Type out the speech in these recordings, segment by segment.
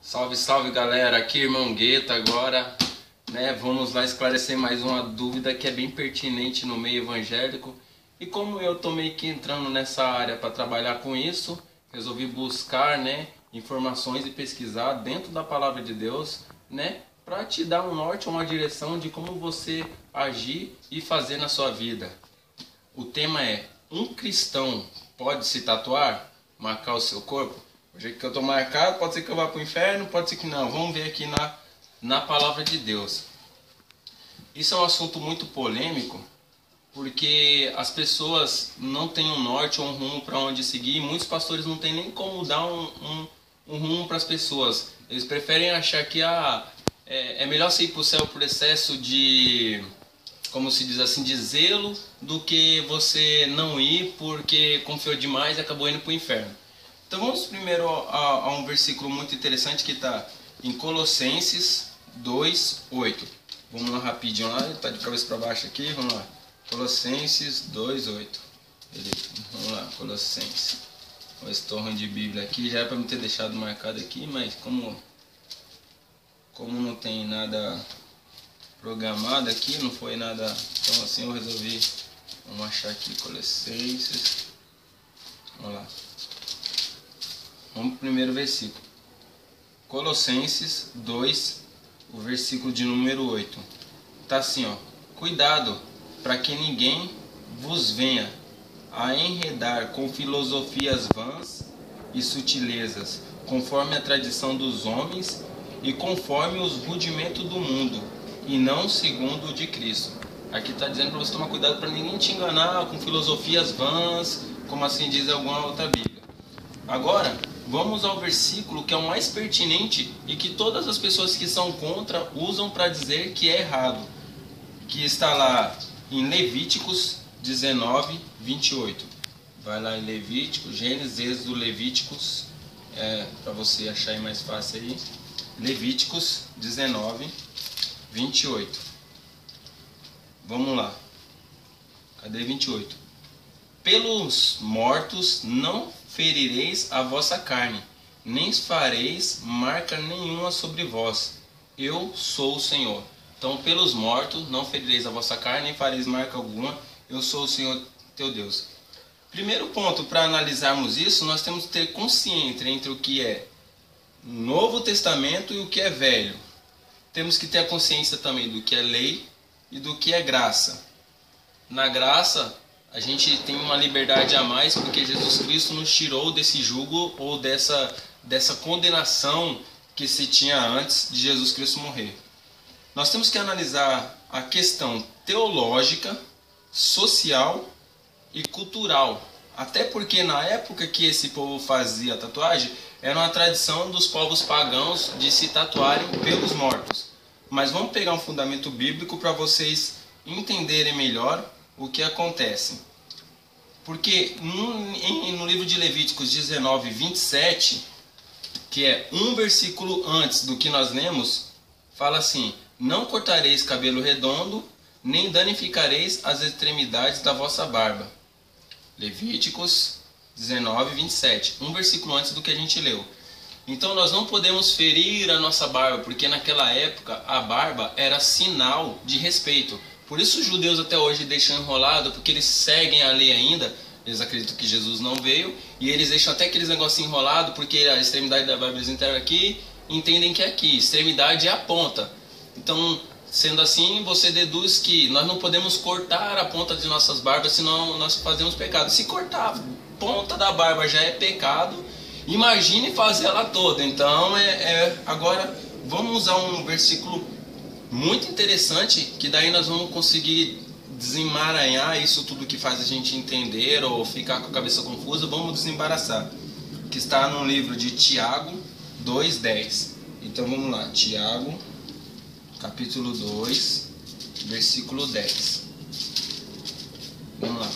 Salve, salve galera, aqui irmão Guetta agora, vamos lá esclarecer mais uma dúvida que é bem pertinente no meio evangélico. E como eu tô meio que entrando nessa área para trabalhar com isso, resolvi buscar, informações e pesquisar dentro da palavra de Deus, para te dar um norte, uma direção de como você agir e fazer na sua vida. O tema é: um cristão pode se tatuar, marcar o seu corpo? O jeito que eu estou marcado, pode ser que eu vá para o inferno, pode ser que não. Vamos ver aqui na palavra de Deus. Isso é um assunto muito polêmico, porque as pessoas não têm um norte ou um rumo para onde seguir. E muitos pastores não têm nem como dar um rumo para as pessoas. Eles preferem achar que é melhor você ir para o céu por excesso de, como se diz assim, de zelo, do que você não ir porque confiou demais e acabou indo para o inferno. Então vamos primeiro a um versículo muito interessante que está em Colossenses 2:8. Vamos lá rapidinho lá, está de cabeça para baixo aqui, vamos lá. Colossenses 2:8. Vamos lá, Colossenses. Olha esse torrão de Bíblia aqui, já é para me ter deixado marcado aqui, mas como não tem nada programado aqui, não foi nada, então assim eu resolvi, vamos achar aqui Colossenses. Vamos lá. Vamos para o primeiro versículo. Colossenses 2, o versículo de número 8. Está assim, ó. Cuidado para que ninguém vos venha a enredar com filosofias vãs e sutilezas, conforme a tradição dos homens e conforme os rudimentos do mundo, e não segundo o de Cristo. Aqui está dizendo para você tomar cuidado para ninguém te enganar com filosofias vãs, como assim diz alguma outra Bíblia. Agora, vamos ao versículo que é o mais pertinente e que todas as pessoas que são contra usam para dizer que é errado, que está lá em Levíticos 19:28. Vai lá em Levíticos, Gênesis, Êxodo, Levíticos, para você achar aí mais fácil aí. Levíticos 19:28. Vamos lá. Cadê 28? Pelos mortos não ferireis a vossa carne, nem fareis marca nenhuma sobre vós. Eu sou o Senhor. Então, pelos mortos não ferireis a vossa carne, nem fareis marca alguma. Eu sou o Senhor teu Deus. Primeiro ponto, para analisarmos isso, nós temos que ter consciência entre o que é Novo Testamento e o que é Velho. Temos que ter a consciência também do que é lei e do que é graça. Na graça, a gente tem uma liberdade a mais porque Jesus Cristo nos tirou desse jugo ou dessa condenação que se tinha antes de Jesus Cristo morrer. Nós temos que analisar a questão teológica, social e cultural. Até porque na época que esse povo fazia tatuagem, era uma tradição dos povos pagãos de se tatuarem pelos mortos. Mas vamos pegar um fundamento bíblico para vocês entenderem melhor o que acontece. Porque no livro de Levíticos 19:27, que é um versículo antes do que nós lemos, fala assim: não cortareis cabelo redondo, nem danificareis as extremidades da vossa barba. Levíticos 19:27, um versículo antes do que a gente leu. Então nós não podemos ferir a nossa barba, porque naquela época a barba era sinal de respeito. Por isso os judeus até hoje deixam enrolado, porque eles seguem a lei ainda. Eles acreditam que Jesus não veio, e eles deixam até aqueles negocinhos enrolados, porque a extremidade da barba eles enteram aqui, entendem que é aqui. Extremidade é a ponta. Então, sendo assim, você deduz que nós não podemos cortar a ponta de nossas barbas, senão nós fazemos pecado. Se cortar a ponta da barba já é pecado, imagine fazer ela toda. Então, agora, vamos usar um versículo muito interessante, que daí nós vamos conseguir desemaranhar isso tudo que faz a gente entender ou ficar com a cabeça confusa. Vamos desembaraçar, que está no livro de Tiago 2:10. Então vamos lá, Tiago capítulo 2, versículo 10. Vamos lá.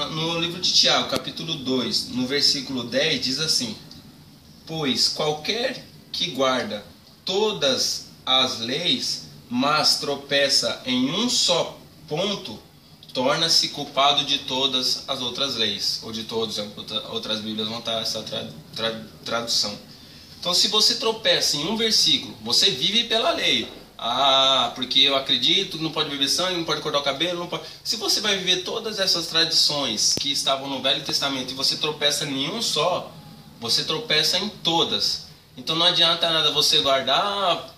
No livro de Tiago, capítulo 2, no versículo 10, diz assim: pois qualquer que guarda todas as leis, mas tropeça em um só ponto, torna-se culpado de todas as outras leis, ou de todas outras Bíblias vão estar essa tradução. Então, se você tropeça em um versículo, você vive pela lei. Ah, porque eu acredito que não pode beber sangue, não pode cortar o cabelo, não pode... Se você vai viver todas essas tradições que estavam no Velho Testamento e você tropeça em um só, você tropeça em todas. Então não adianta nada você guardar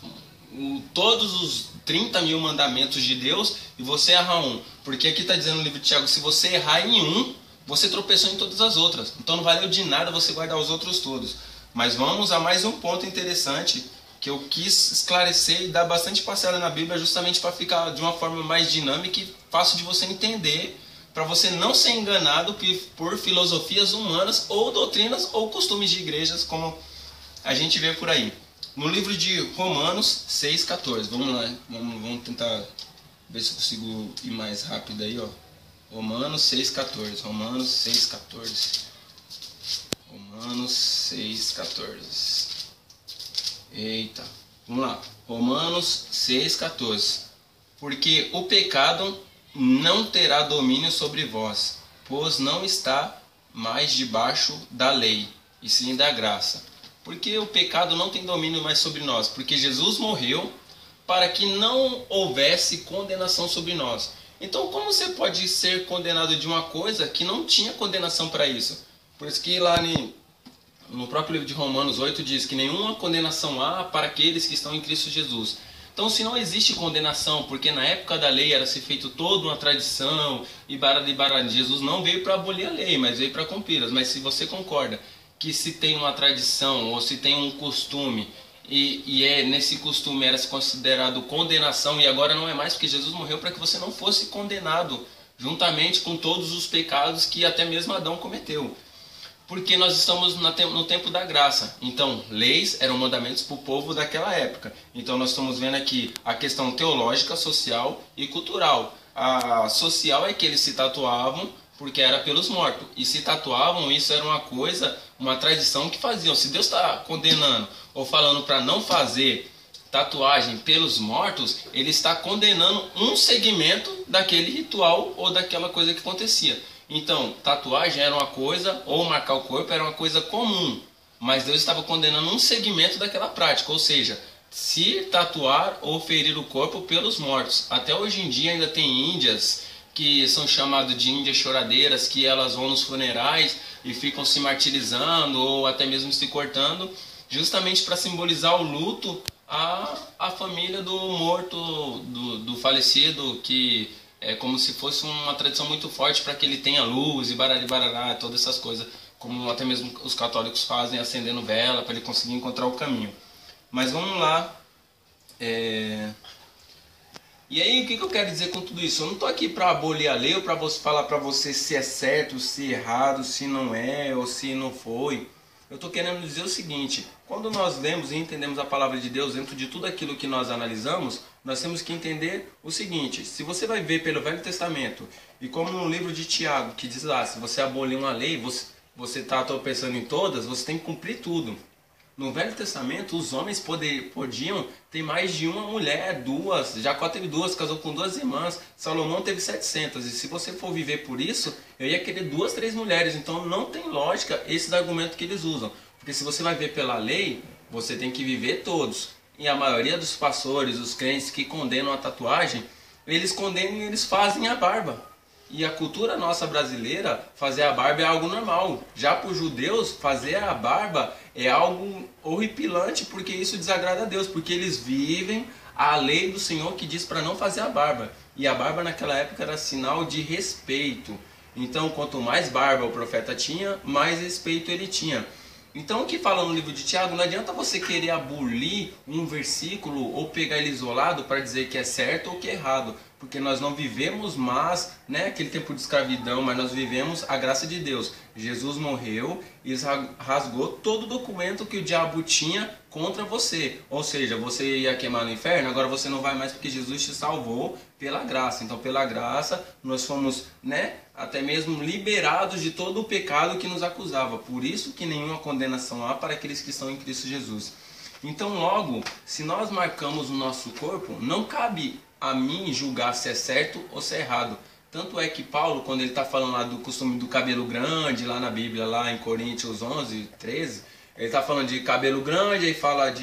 todos os 30 mil mandamentos de Deus e você errar um. Porque aqui está dizendo no livro de Tiago, se você errar em um, você tropeçou em todas as outras. Então não valeu de nada você guardar os outros todos. Mas vamos a mais um ponto interessante que eu quis esclarecer e dar bastante passeada na Bíblia justamente para ficar de uma forma mais dinâmica e fácil de você entender, para você não ser enganado por filosofias humanas ou doutrinas ou costumes de igrejas, como a gente vê por aí. No livro de Romanos 6,14, vamos lá, vamos tentar ver se eu consigo ir mais rápido aí, ó. Romanos 6,14, Romanos 6,14, Romanos 6,14. Eita, vamos lá, Romanos 6,14. Porque o pecado não terá domínio sobre vós, pois não está mais debaixo da lei, e sim da graça. Porque o pecado não tem domínio mais sobre nós, porque Jesus morreu para que não houvesse condenação sobre nós. Então, como você pode ser condenado de uma coisa que não tinha condenação para isso? Por isso que lá no próprio livro de Romanos 8 diz que nenhuma condenação há para aqueles que estão em Cristo Jesus. Então, se não existe condenação, porque na época da lei era se feito toda uma tradição, e barada, Jesus não veio para abolir a lei, mas veio para cumpri-las. Mas se você concorda que se tem uma tradição ou se tem um costume, e nesse costume era se considerado condenação, e agora não é mais, porque Jesus morreu para que você não fosse condenado, juntamente com todos os pecados que até mesmo Adão cometeu. Porque nós estamos no tempo da graça. Então, leis eram mandamentos para o povo daquela época. Então, nós estamos vendo aqui a questão teológica, social e cultural. A social é que eles se tatuavam porque era pelos mortos. E se tatuavam, isso era uma coisa, uma tradição que faziam. Se Deus está condenando ou falando para não fazer tatuagem pelos mortos, ele está condenando um segmento daquele ritual ou daquela coisa que acontecia. Então, tatuagem era uma coisa, ou marcar o corpo era uma coisa comum, mas Deus estava condenando um segmento daquela prática, ou seja, se tatuar ou ferir o corpo pelos mortos. Até hoje em dia ainda tem índias que são chamadas de índias choradeiras, que elas vão nos funerais e ficam se martirizando ou até mesmo se cortando, justamente para simbolizar o luto à família do morto, do falecido, que é como se fosse uma tradição muito forte para que ele tenha luz e barará, todas essas coisas, como até mesmo os católicos fazem, acendendo vela para ele conseguir encontrar o caminho. Mas vamos lá. E aí, o que eu quero dizer com tudo isso? Eu não estou aqui para abolir a lei ou para falar para você se é certo, se é errado, se não é ou se não foi. Eu estou querendo dizer o seguinte: quando nós lemos e entendemos a palavra de Deus dentro de tudo aquilo que nós analisamos, nós temos que entender o seguinte: se você vai ver pelo Velho Testamento, e como no livro de Tiago, que diz lá, se você abolir uma lei, você está tropeçando em todas, você tem que cumprir tudo. No Velho Testamento, os homens podiam ter mais de uma mulher, duas. Jacó teve duas, casou com duas irmãs. Salomão teve 700. E se você for viver por isso, eu ia querer 2, 3 mulheres. Então não tem lógica esses argumentos que eles usam. Porque se você vai ver pela lei, você tem que viver todos. E a maioria dos pastores, os crentes que condenam a tatuagem, eles condenam e eles fazem a barba. E a cultura nossa brasileira, fazer a barba é algo normal. Já para os judeus, fazer a barba é algo horripilante, porque isso desagrada a Deus, porque eles vivem a lei do Senhor que diz para não fazer a barba. E a barba naquela época era sinal de respeito. Então, quanto mais barba o profeta tinha, mais respeito ele tinha. Então, o que fala no livro de Tiago, não adianta você querer abolir um versículo ou pegar ele isolado para dizer que é certo ou que é errado. Porque nós não vivemos mais aquele tempo de escravidão, mas nós vivemos a graça de Deus. Jesus morreu e rasgou todo o documento que o diabo tinha contra você. Ou seja, você ia queimar no inferno, agora você não vai mais porque Jesus te salvou pela graça. Então, pela graça, nós fomos até mesmo liberados de todo o pecado que nos acusava. Por isso que nenhuma condenação há para aqueles que estão em Cristo Jesus. Então, logo, se nós marcamos o nosso corpo, não cabe a mim julgar se é certo ou se é errado. Tanto é que Paulo, quando ele está falando lá do costume do cabelo grande, lá na Bíblia, lá em Coríntios 11, 13, ele está falando de cabelo grande, aí fala,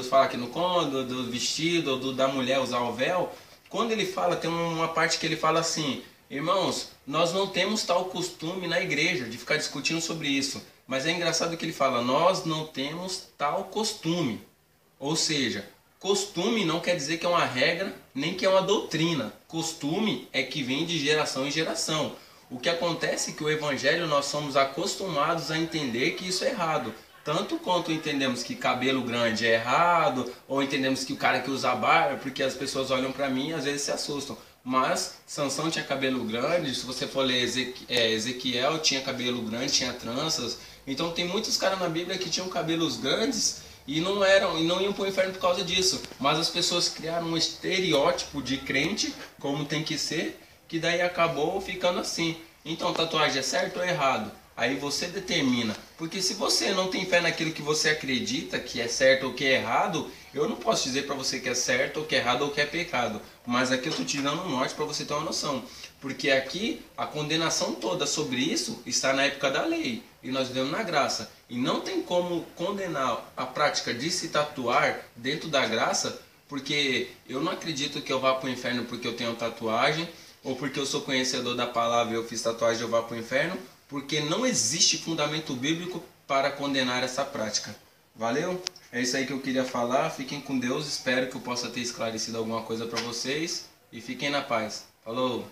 fala aqui no cômodo, do vestido, da mulher usar o véu. Quando ele fala, tem uma parte que ele fala assim: irmãos, nós não temos tal costume na igreja de ficar discutindo sobre isso. Mas é engraçado que ele fala: nós não temos tal costume. Ou seja, costume não quer dizer que é uma regra, nem que é uma doutrina. Costume é que vem de geração em geração. O que acontece é que o evangelho nós somos acostumados a entender que isso é errado. Tanto quanto entendemos que cabelo grande é errado, ou entendemos que o cara que usa barba, porque as pessoas olham para mim e às vezes se assustam. Mas Sansão tinha cabelo grande, se você for ler Ezequiel tinha cabelo grande, tinha tranças. Então tem muitos caras na Bíblia que tinham cabelos grandes e não iam para o inferno por causa disso. Mas as pessoas criaram um estereótipo de crente, como tem que ser, que daí acabou ficando assim. Então tatuagem é certo ou errado? Aí você determina. Porque se você não tem fé naquilo que você acredita que é certo ou que é errado, eu não posso dizer para você que é certo ou que é errado ou que é pecado. Mas aqui eu estou te dando um norte para você ter uma noção. Porque aqui a condenação toda sobre isso está na época da lei. E nós vivemos na graça. E não tem como condenar a prática de se tatuar dentro da graça, porque eu não acredito que eu vá para o inferno porque eu tenho tatuagem, ou porque eu sou conhecedor da palavra e eu fiz tatuagem e eu vá para o inferno, porque não existe fundamento bíblico para condenar essa prática. Valeu? É isso aí que eu queria falar. Fiquem com Deus. Espero que eu possa ter esclarecido alguma coisa para vocês. E fiquem na paz. Falou!